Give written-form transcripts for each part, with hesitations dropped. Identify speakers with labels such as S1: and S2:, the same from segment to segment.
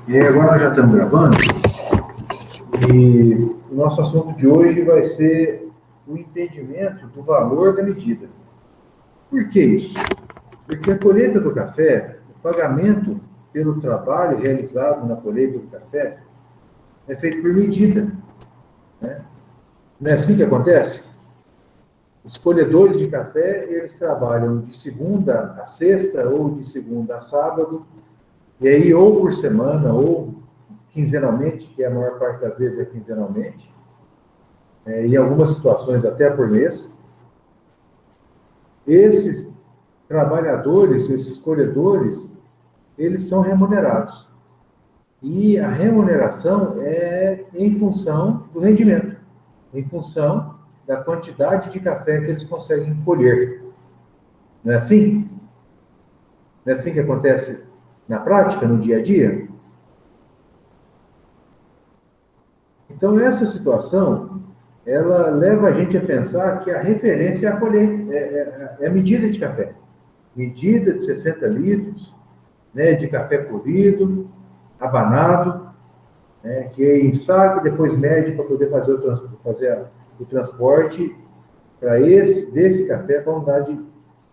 S1: E agora nós já estamos gravando, e o nosso assunto de hoje vai ser o entendimento do valor da medida. Por que isso? Porque a colheita do café, o pagamento pelo trabalho realizado na colheita do café, é feito por medida, né? Não é assim que acontece? Os colhedores de café, eles trabalham de segunda a sexta, ou de segunda a sábado, e aí ou por semana, ou quinzenalmente, que a maior parte das vezes é quinzenalmente, em algumas situações até por mês. Esses trabalhadores, esses colhedores, eles são remunerados. E a remuneração é em função do rendimento, em função da quantidade de café que eles conseguem colher. Não é assim? Não é assim que acontece na prática, no dia a dia? Então, essa situação, ela leva a gente a pensar que a referência é a colheita, é a medida de café. Medida de 60 litros, né, de café colhido, abanado, né, que é em saque, depois mede para poder fazer o transporte desse café para a unidade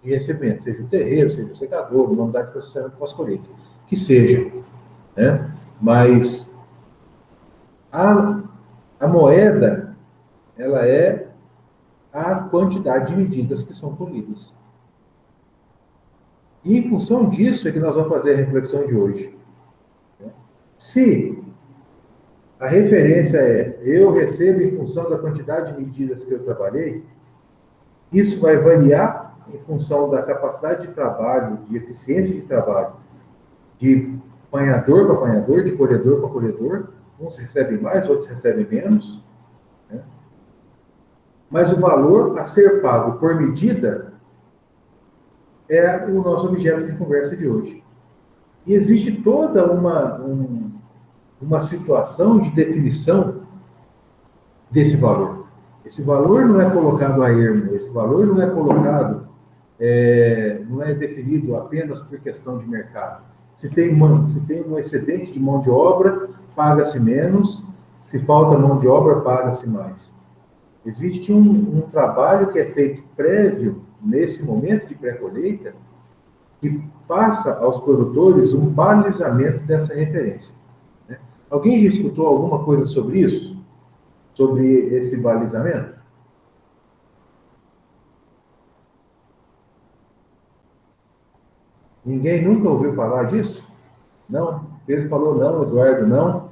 S1: de recebimento, seja o terreiro, seja o secador, uma unidade de processamento pós-colheita, que seja. Né? Mas a moeda, ela é a quantidade de medidas que são colhidas. E em função disso é que nós vamos fazer a reflexão de hoje. Se a referência é eu recebo em função da quantidade de medidas que eu trabalhei, isso vai variar em função da capacidade de trabalho, de eficiência de trabalho, de apanhador para apanhador, de colhedor para colhedor. Uns recebem mais, outros recebem menos. Né? Mas o valor a ser pago por medida é o nosso objeto de conversa de hoje. E existe toda uma situação de definição desse valor. Esse valor não é colocado a ermo, esse valor não é colocado, não é definido apenas por questão de mercado. Se tem um excedente de mão de obra, paga-se menos, se falta mão de obra, paga-se mais. Existe um trabalho que é feito prévio, nesse momento de pré-colheita, que passa aos produtores um balizamento dessa referência. Né? Alguém já escutou alguma coisa sobre isso? Sobre esse balizamento? Ninguém nunca ouviu falar disso? Não? Pedro falou não, Eduardo não.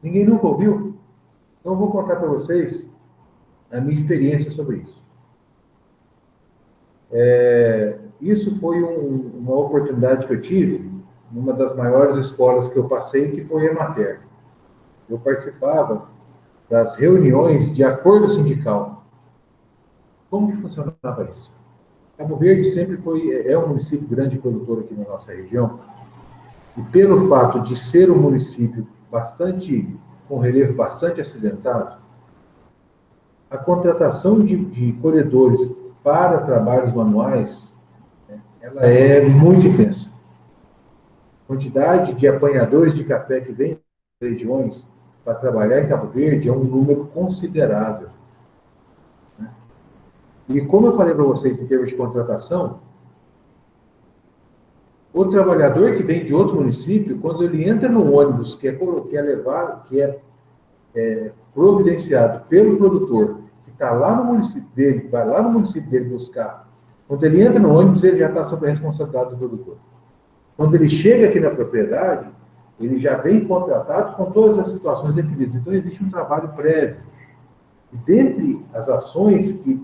S1: Ninguém nunca ouviu? Então eu vou contar para vocês a minha experiência sobre isso. Isso foi uma oportunidade que eu tive numa das maiores escolas que eu passei, que foi a Emater. Eu participava das reuniões de acordo sindical. Como que funcionava isso? Cabo Verde sempre é um município grande produtor aqui na nossa região, e pelo fato de ser um município com relevo bastante acidentado, a contratação de colhedores para trabalhos manuais, né, ela é muito intensa. A quantidade de apanhadores de café que vem das regiões para trabalhar em Cabo Verde é um número considerável. Né? E como eu falei para vocês em termos de contratação, o trabalhador que vem de outro município, quando ele entra no ônibus que é providenciado pelo produtor, que está lá no município dele, que vai lá no município dele buscar, quando ele entra no ônibus, ele já está sob a responsabilidade do produtor. Quando ele chega aqui na propriedade, ele já vem contratado com todas as situações definidas. Então, existe um trabalho prévio. E dentre as ações que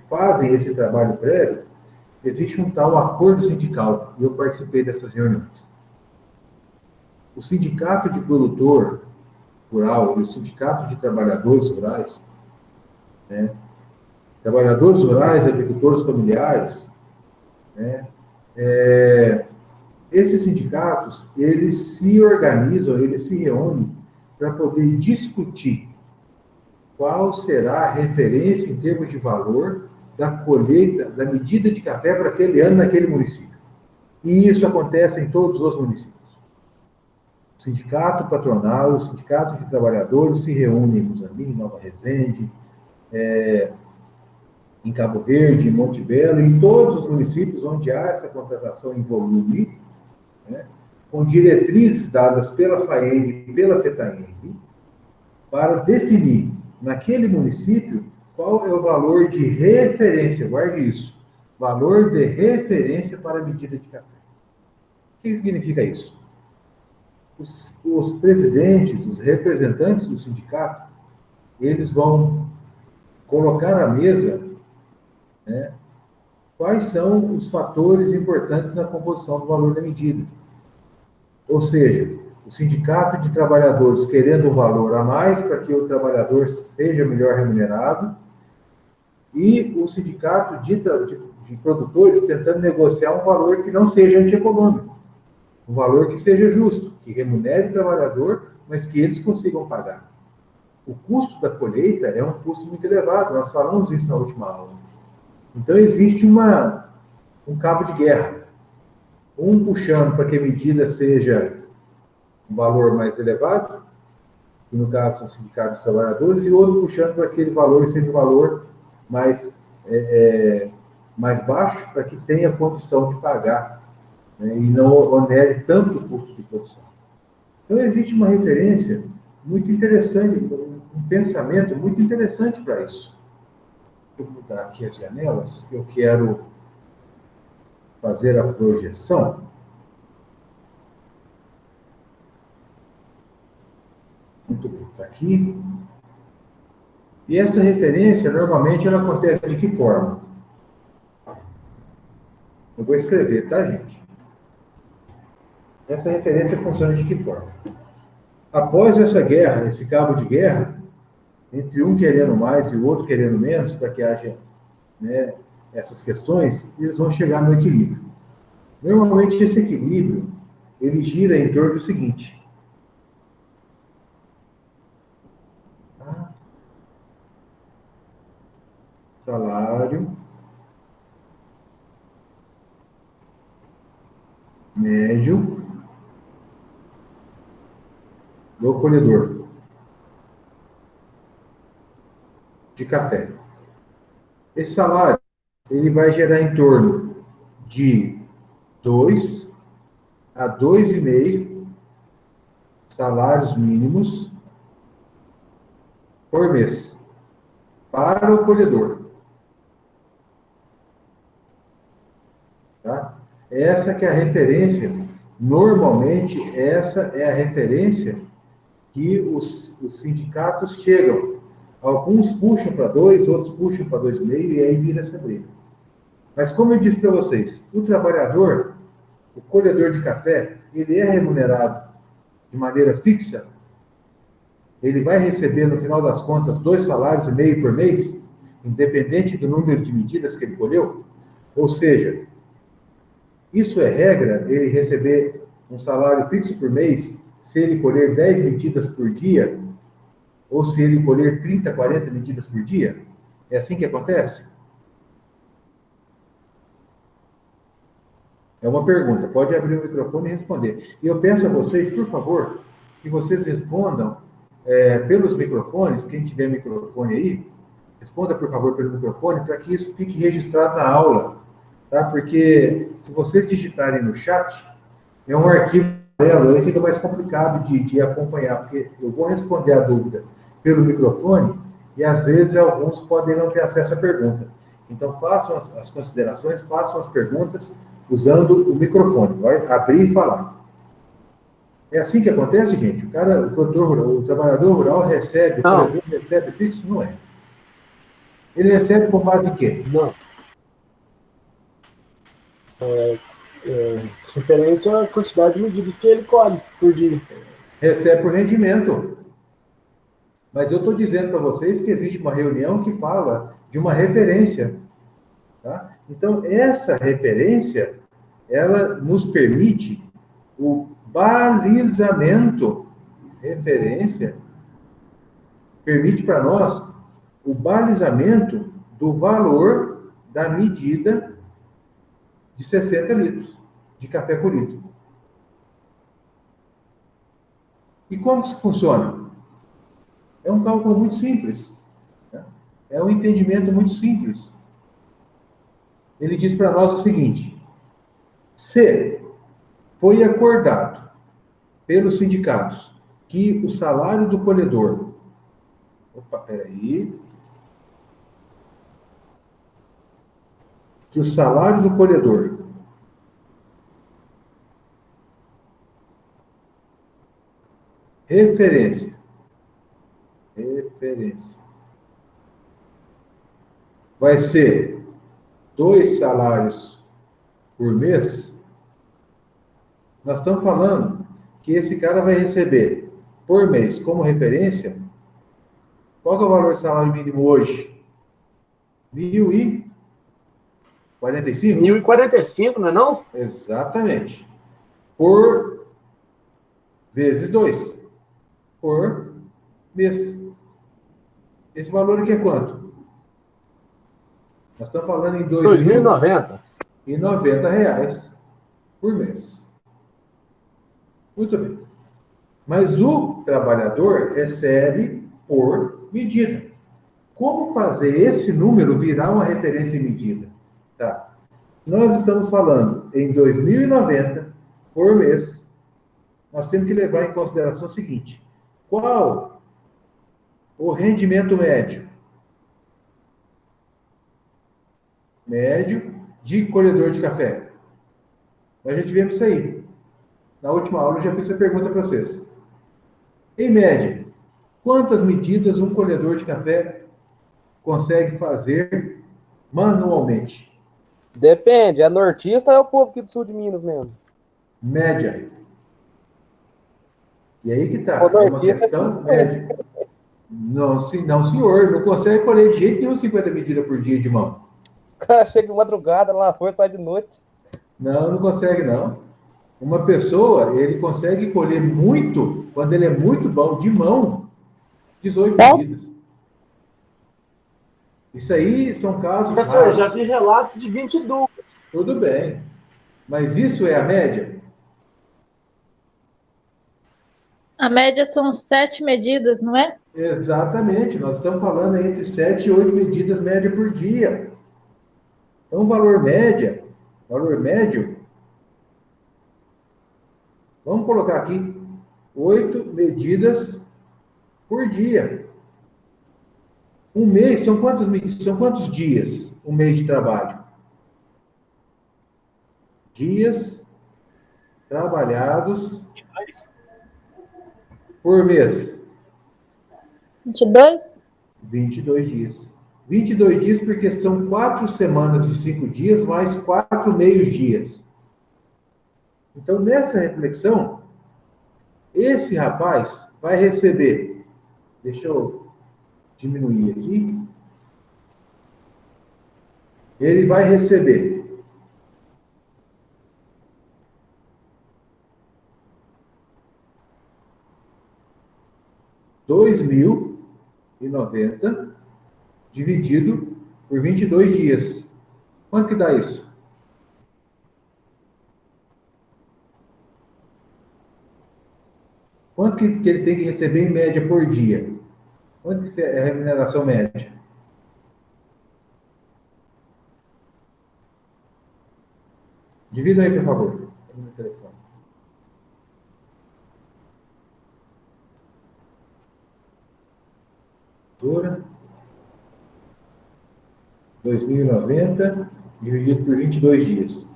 S1: fazem esse trabalho prévio, existe um tal acordo sindical, e eu participei dessas reuniões. O sindicato de produtor rural e o sindicato de trabalhadores rurais, né, trabalhadores rurais, agricultores familiares, né, esses sindicatos, eles se organizam, eles se reúnem para poder discutir qual será a referência em termos de valor da colheita, da medida de café para aquele ano naquele município. E isso acontece em todos os municípios. O sindicato patronal, o sindicato de trabalhadores se reúnem em Muzambique, em Nova Resende, em Cabo Verde, em Monte Belo, em todos os municípios onde há essa contratação em volume, né, com diretrizes dadas pela FAENG e pela FETAENG, para definir, naquele município, qual é o valor de referência, guarde isso, valor de referência para a medida de café. O que significa isso? Os presidentes, os representantes do sindicato, eles vão colocar à mesa, né, quais são os fatores importantes na composição do valor da medida. Ou seja, o sindicato de trabalhadores querendo um valor a mais para que o trabalhador seja melhor remunerado, e o sindicato de produtores tentando negociar um valor que não seja antieconômico, um valor que seja justo, que remunere o trabalhador, mas que eles consigam pagar. O custo da colheita é um custo muito elevado, nós falamos isso na última aula. Então, existe um cabo de guerra. Um puxando para que a medida seja um valor mais elevado, que no caso são os sindicatos dos trabalhadores, e outro puxando para que aquele valor seja um valor mais, mais baixo, para que tenha condição de pagar, né, e não onere tanto o custo de produção. Então, existe uma referência muito interessante, um pensamento muito interessante para isso. Vou mudar aqui as janelas, eu quero fazer a projeção. Muito bem, está aqui. E essa referência, normalmente, ela acontece de que forma? Eu vou escrever, tá, gente? Essa referência funciona de que forma? Após essa guerra, esse cabo de guerra, entre um querendo mais e o outro querendo menos, para que haja, né, essas questões, eles vão chegar no equilíbrio. Normalmente, esse equilíbrio, ele gira em torno do seguinte. Tá? Salário médio do colhedor de café. Esse salário, ele vai gerar em torno de 2 a 2,5 salários mínimos por mês para o colhedor. Tá? Essa que é a referência, normalmente essa é a referência que os sindicatos chegam. Alguns puxam para 2, outros puxam para 2,5 e aí vira essa briga. Mas como eu disse para vocês, o trabalhador, o colhedor de café, ele é remunerado de maneira fixa. Ele vai receber, no final das contas, 2,5 salários por mês, independente do número de medidas que ele colheu. Ou seja, isso é regra, ele receber um salário fixo por mês, se ele colher 10 medidas por dia, ou se ele colher 30, 40 medidas por dia? É assim que acontece? É uma pergunta, pode abrir o microfone e responder. E eu peço a vocês, por favor, que vocês respondam pelos microfones, quem tiver microfone aí, responda, por favor, pelo microfone, para que isso fique registrado na aula, tá? Porque se vocês digitarem no chat, é um arquivo amarelo, aí fica mais complicado de acompanhar, porque eu vou responder a dúvida pelo microfone e, às vezes, alguns podem não ter acesso à pergunta. Então, façam as considerações, façam as perguntas usando o microfone. Vai abrir e falar. É assim que acontece, gente? O produtor rural, o trabalhador rural recebe, o colhedor recebe fixo? Não é. Ele recebe com base em quê?
S2: Não. Referente à quantidade de medidas que ele colhe por dia.
S1: Recebe por rendimento. Mas eu estou dizendo para vocês que existe uma reunião que fala de uma referência. Tá? Então, essa referência, ela nos permite o balizamento. Referência permite para nós o balizamento do valor da medida de 60 litros de café por litro. E como isso funciona? É um cálculo muito simples. Né? É um entendimento muito simples. Ele diz para nós o seguinte: se foi acordado pelos sindicatos que o salário do colhedor... Opa, peraí. Que o salário do colhedor referência vai ser 2 salários por mês, nós estamos falando que esse cara vai receber por mês como referência, qual que é o valor de salário mínimo hoje? 1.045?
S2: 1.045, não é não?
S1: Exatamente. Por vezes 2. Por mês. Esse valor aqui é quanto? Nós estamos falando em
S2: 2.090.
S1: R$ 2.090 por mês. Muito bem. Mas o trabalhador recebe por medida. Como fazer esse número virar uma referência em medida? Tá. Nós estamos falando em 2.090 por mês. Nós temos que levar em consideração o seguinte: qual o rendimento médio? Médio de colhedor de café. Nós já tivemos isso aí. Na última aula eu já fiz essa pergunta para vocês. Em média, quantas medidas um colhedor de café consegue fazer manualmente?
S3: Depende, é nortista ou é o povo aqui do sul de Minas mesmo?
S1: Média. E aí que está,
S3: O
S1: é uma
S3: nortista
S1: questão média. Não, senhor, não consegue colher de jeito nenhum 50 medidas por dia de mão.
S3: Os caras chegam de madrugada lá, foi, sai de noite.
S1: Não consegue, não. Uma pessoa, ele consegue colher muito, quando ele é muito bom, de mão, 18 medidas. Isso aí são casos
S2: Professor,
S1: raros.
S2: já vi relatos de 22.
S1: Tudo bem. Mas isso é a média?
S4: A média são 7 medidas, não é?
S1: Exatamente. Nós estamos falando entre 7 e 8 medidas média por dia. Então, valor médio, vamos colocar aqui, 8 medidas por dia. Um mês, são quantos dias um mês de trabalho? Dias trabalhados por mês.
S4: 22?
S1: 22 dias. 22 dias porque são 4 semanas de 5 dias, mais 4 meios dias. Então, nessa reflexão, esse rapaz vai receber, deixa eu diminuir aqui, ele vai receber R$ 2.090 dividido por 22 dias. Quanto que dá isso? Quanto que ele tem que receber em média por dia? Quanto que é a remuneração média? Divida aí, por favor. No telefone. Dura. 2.090 dividido por 22 dias.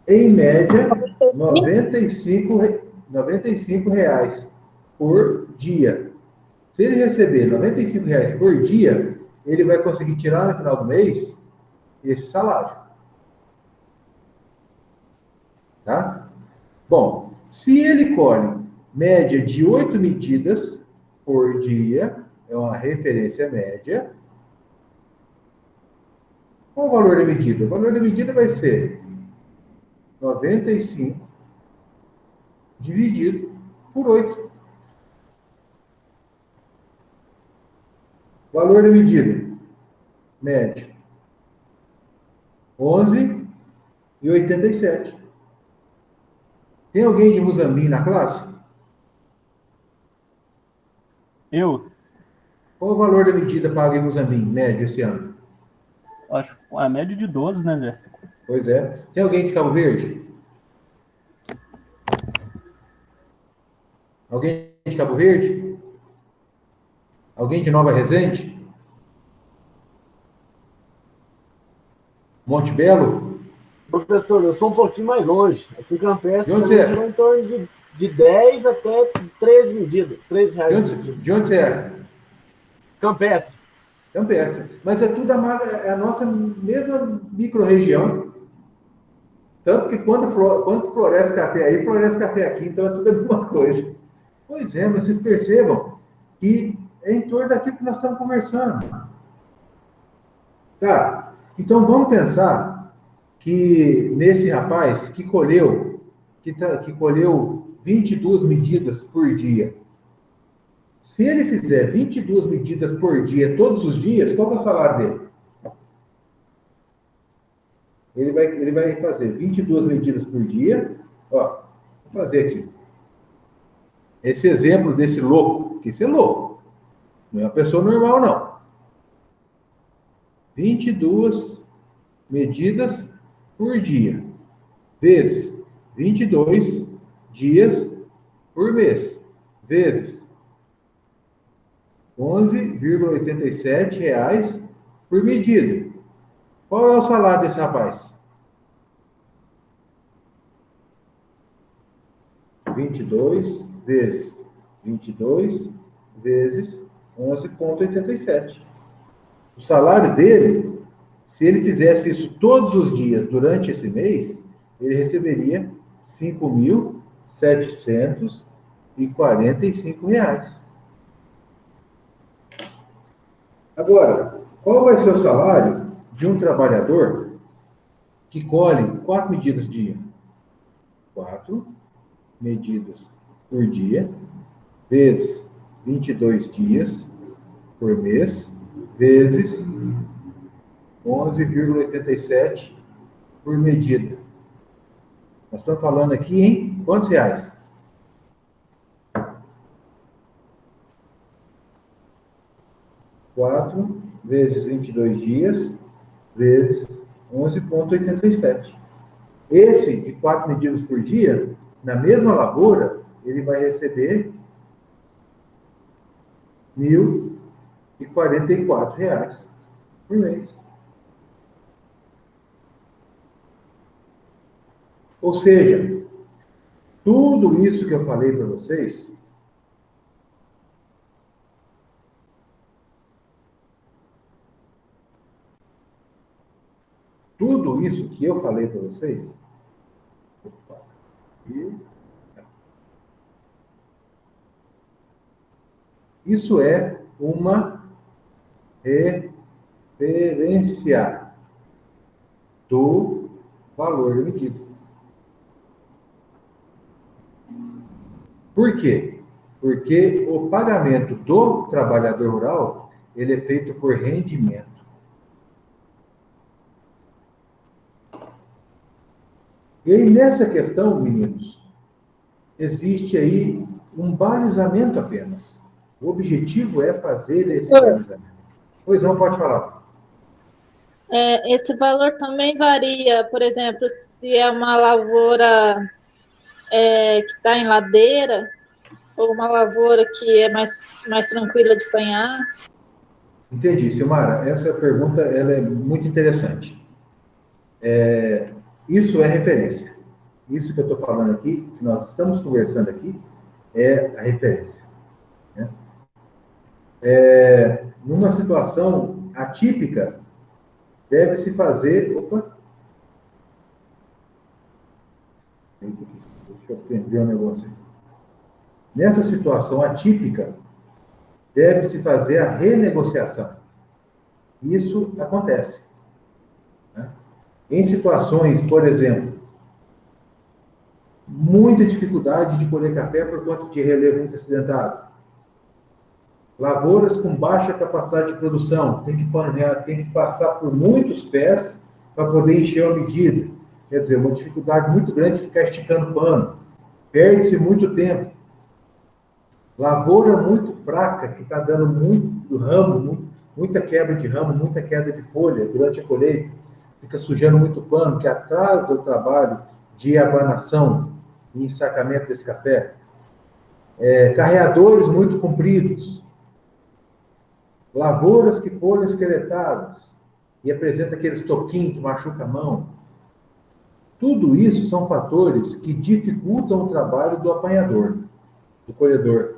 S1: Em média, R$ 95 reais por dia. Se ele receber R$ 95 reais por dia, ele vai conseguir tirar no final do mês esse salário. Tá? Bom, se ele colhe média de 8 medidas por dia, é uma referência média, qual o valor da medida? O valor da medida vai ser 95 dividido por 8. Valor da medida, média, 11,87. Tem alguém de Muzambique na classe?
S5: Eu
S1: Qual o valor da medida paga em Muzambinho, médio, esse ano?
S5: acho a média de 12, né, Zé?
S1: Pois é. Tem alguém de Cabo Verde? Alguém de Cabo Verde? Alguém de Nova Resende? Monte Belo?
S2: Professor, eu sou um pouquinho mais longe. Aqui em
S1: De
S2: Campestre
S1: onde
S2: também
S1: você é?
S2: girou em torno de 10 até 13 medidas. 13 reais de medida.
S1: De onde você é?
S2: Campestre.
S1: Campestre. Mas é tudo é a nossa mesma micro-região. Tanto que quando floresce café aí, floresce café aqui, então é tudo a mesma coisa. Pois é, mas vocês percebam que é em torno daquilo que nós estamos conversando. Tá, então vamos pensar que nesse rapaz que colheu 22 medidas por dia, se ele fizer 22 medidas por dia, todos os dias, qual é o salário dele? Ele vai fazer 22 medidas por dia. Ó, vou fazer aqui. Esse exemplo desse louco, que esse é louco, não é uma pessoa normal, não. 22 medidas por dia, vezes 22 dias por mês, vezes R$ 11,87 por medida. Qual é o salário desse rapaz? 22 vezes 22 vezes 11,87. O salário dele, se ele fizesse isso todos os dias durante esse mês, ele receberia R$ 5.745. Agora, qual vai ser o salário de um trabalhador que colhe 4 medidas dia? 4 medidas por dia, vezes 22 dias por mês, vezes 11,87 por medida. Nós estamos falando aqui em quantos reais? Quatro vezes 22 dias, vezes 11,87. Esse de 4 medidas por dia, na mesma lavoura, ele vai receber R$ 1.044 por mês. Ou seja, tudo isso que eu falei para vocês, isso é uma referência do valor emitido. Por quê? Porque o pagamento do trabalhador rural, ele é feito por rendimento. E aí, nessa questão, meninos, existe aí um balizamento apenas. O objetivo é fazer esse balizamento. Pois não, pode falar.
S4: Esse valor também varia, por exemplo, se é uma lavoura que está em ladeira, ou uma lavoura que é mais tranquila de apanhar.
S1: Entendi, Silmara. Essa pergunta ela é muito interessante. Isso é referência. Isso que eu estou falando aqui, que nós estamos conversando aqui, é a referência. Né? Numa situação atípica, deve-se fazer... Opa! Deixa eu aprender um negócio aí. Nessa situação atípica, deve-se fazer a renegociação. Isso acontece. Né? Em situações, por exemplo, muita dificuldade de colher café por conta de relevo muito acidentado. Lavouras com baixa capacidade de produção, tem que passar por muitos pés para poder encher a medida. Quer dizer, uma dificuldade muito grande de ficar esticando pano. Perde-se muito tempo. Lavoura muito fraca, que está dando muito ramo, muita quebra de ramo, muita queda de folha durante a colheita, fica sujando muito pano, que atrasa o trabalho de abanação e ensacamento desse café. Carreadores muito compridos, lavouras que foram esqueletadas e apresenta aqueles toquinhos que machuca a mão. Tudo isso são fatores que dificultam o trabalho do apanhador, do colhedor.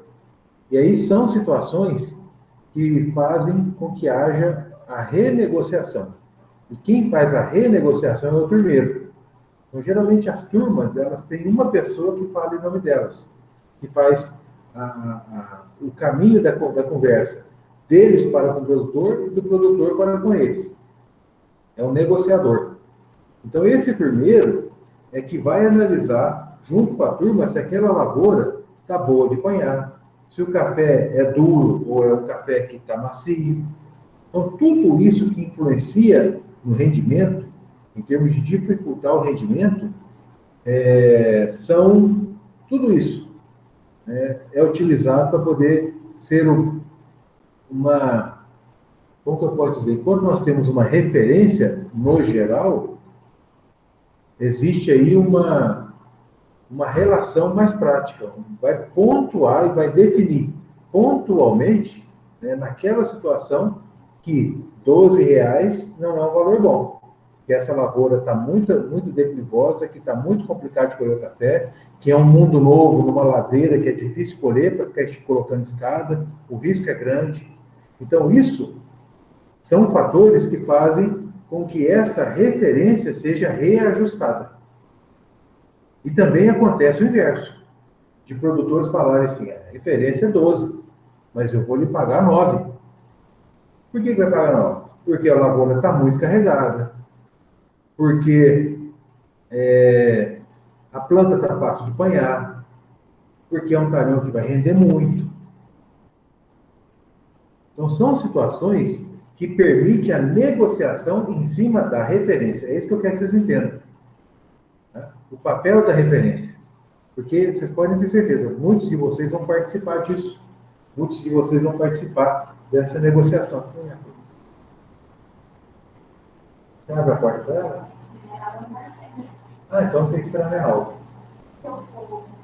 S1: E aí são situações que fazem com que haja a renegociação. E quem faz a renegociação é o turmeiro. Então, geralmente, as turmas, elas têm uma pessoa que fala em nome delas, que faz o caminho da conversa deles para com o produtor e do produtor para com eles. É o negociador. Então, esse turmeiro é que vai analisar, junto com a turma, se aquela lavoura está boa de apanhar, se o café é duro ou é o café que está macio. Então, tudo isso que influencia no rendimento, em termos de dificultar o rendimento, são tudo isso. É utilizado para poder ser uma... Como que eu posso dizer? Quando nós temos uma referência, no geral, existe aí uma relação mais prática. Vai pontuar e vai definir pontualmente, naquela situação, que R$12 não é um valor bom. Que essa lavoura está muito declivosa, que está muito complicado de colher o café, que é um mundo novo, numa ladeira que é difícil colher para ficar colocando escada, o risco é grande. Então, isso são fatores que fazem com que essa referência seja reajustada. E também acontece o inverso, de produtores falarem assim, a referência é 12, mas eu vou lhe pagar 9. Por que vai pagar 9? Porque a lavoura está muito carregada, porque a planta está fácil de apanhar, porque é um caminhão que vai render muito. Então, são situações que permitem a negociação em cima da referência. É isso que eu quero que vocês entendam. O papel da referência. Porque vocês podem ter certeza, muitos de vocês vão participar disso. Muitos de vocês vão participar dessa negociação. Você abre a porta para ela? Então tem que esperar minha aula.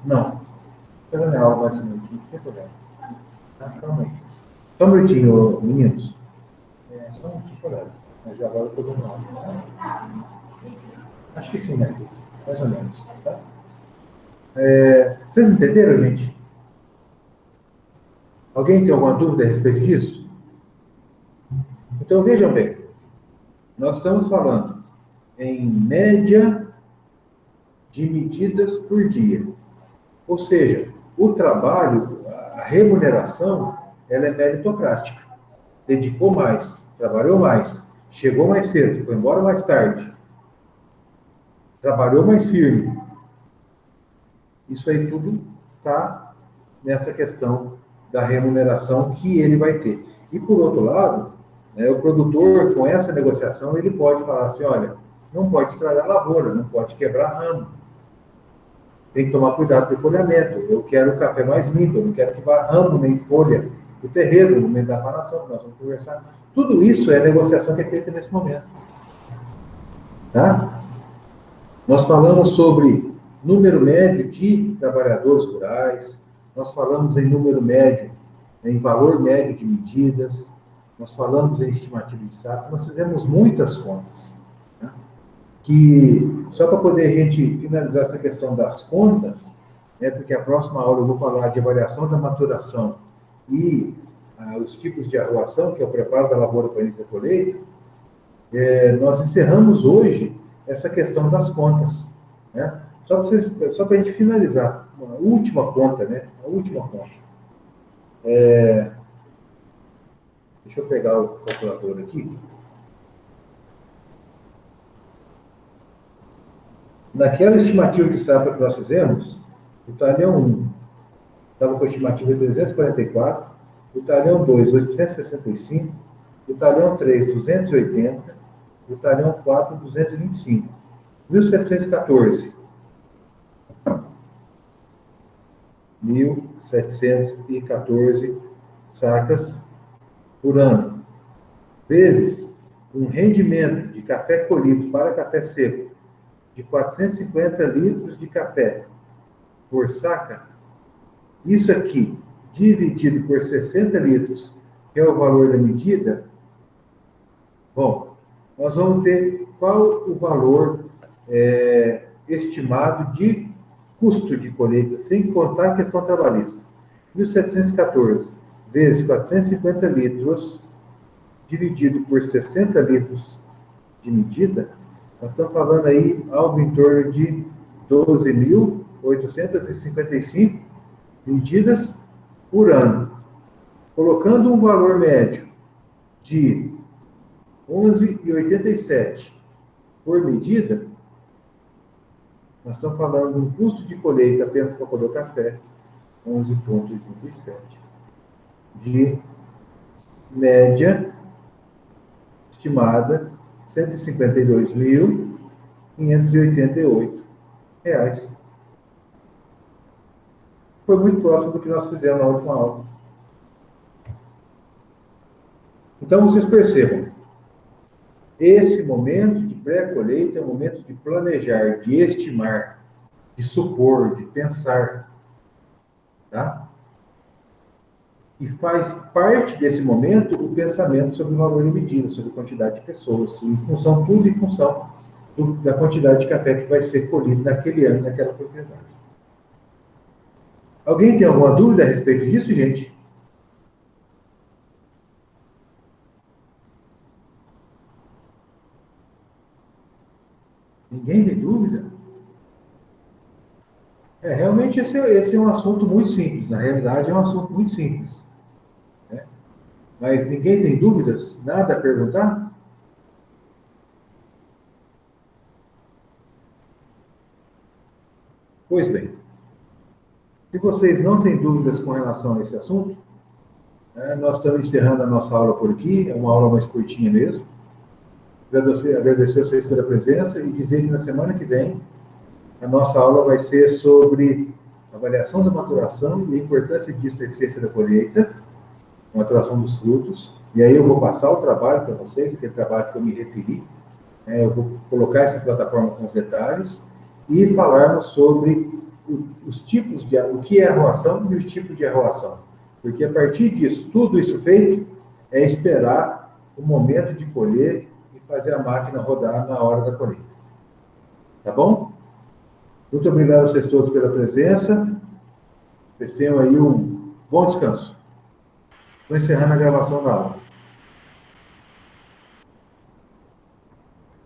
S1: Não. Espera minha aula mais um minutinho, não tem problema. Calma aí. Só um minutinho, meninos. Só um minutinho, mas agora eu estou dando aula. Acho que sim, né? Mais ou menos. Tá? Vocês entenderam, gente? Alguém tem alguma dúvida a respeito disso? Então, vejam bem. Nós estamos falando em média de medidas por dia. Ou seja, o trabalho, a remuneração, ela é meritocrática. Dedicou mais, trabalhou mais, chegou mais cedo, foi embora mais tarde, trabalhou mais firme. Isso aí tudo está nessa questão da remuneração que ele vai ter. E, por outro lado, o produtor, com essa negociação, ele pode falar assim, olha, não pode estragar a lavoura, não pode quebrar ramo. Tem que tomar cuidado com o folhamento. Eu quero o café mais limpo, eu não quero que vá ramo nem folha do terreiro, no momento da apanação, que nós vamos conversar. Tudo isso é negociação que é feita nesse momento. Tá? Nós falamos sobre número médio de trabalhadores rurais, nós falamos em número médio, em valor médio de medidas, nós falamos em estimativa de safra, nós fizemos muitas contas. Tá? Que, só para poder a gente finalizar essa questão das contas, porque a próxima aula eu vou falar de avaliação da maturação e os tipos de arruação, que é o preparo da lavoura para a início da colheita, nós encerramos hoje essa questão das contas. Né? Só para a gente finalizar, a última conta, A última conta. Deixa eu pegar o calculador aqui. Naquela estimativa de safra que nós fizemos, o talhão 1 estava com a estimativa de 344, o talhão 2, 865, o talhão 3, 280, o talhão 4, 225. 1.714. 1.714 sacas por ano, vezes um rendimento de café colhido para café seco de 450 litros de café por saca, isso aqui, dividido por 60 litros, que é o valor da medida, bom, nós vamos ter qual o valor estimado de custo de colheita, sem contar a questão trabalhista. 1.714 vezes 450 litros, dividido por 60 litros de medida, nós estamos falando aí algo em torno de 12.855 medidas por ano. Colocando um valor médio de 11,87 por medida, nós estamos falando de um custo de colheita apenas para colher o café, 11,87, de média estimada R$ 152.588. Foi muito próximo do que nós fizemos na última aula. Então, vocês percebam, esse momento de pré-colheita é um momento de planejar, de estimar, de supor, de pensar. Tá? E faz parte desse momento o pensamento sobre o valor de medida, sobre a quantidade de pessoas, tudo em função da quantidade de café que vai ser colhido naquele ano, naquela propriedade. Alguém tem alguma dúvida a respeito disso, gente? Ninguém tem dúvida? Realmente esse é um assunto muito simples. Na realidade, é um assunto muito simples. Né? Mas ninguém tem dúvidas? Nada a perguntar? Pois bem, se vocês não têm dúvidas com relação a esse assunto, nós estamos encerrando a nossa aula por aqui, é uma aula mais curtinha mesmo. Agradecer a vocês pela presença e dizer que na semana que vem a nossa aula vai ser sobre avaliação da maturação e a importância disso na eficiência da colheita, maturação dos frutos. E aí eu vou passar o trabalho para vocês, aquele trabalho que eu me referi. Eu vou colocar essa plataforma com os detalhes e falarmos sobre os tipos de o que é arroação e os tipos de arroação. Porque a partir disso, tudo isso feito, é esperar o momento de colher e fazer a máquina rodar na hora da colheita. Tá bom? Muito obrigado a vocês todos pela presença. Vocês tenham aí um bom descanso. Estou encerrando a gravação da aula.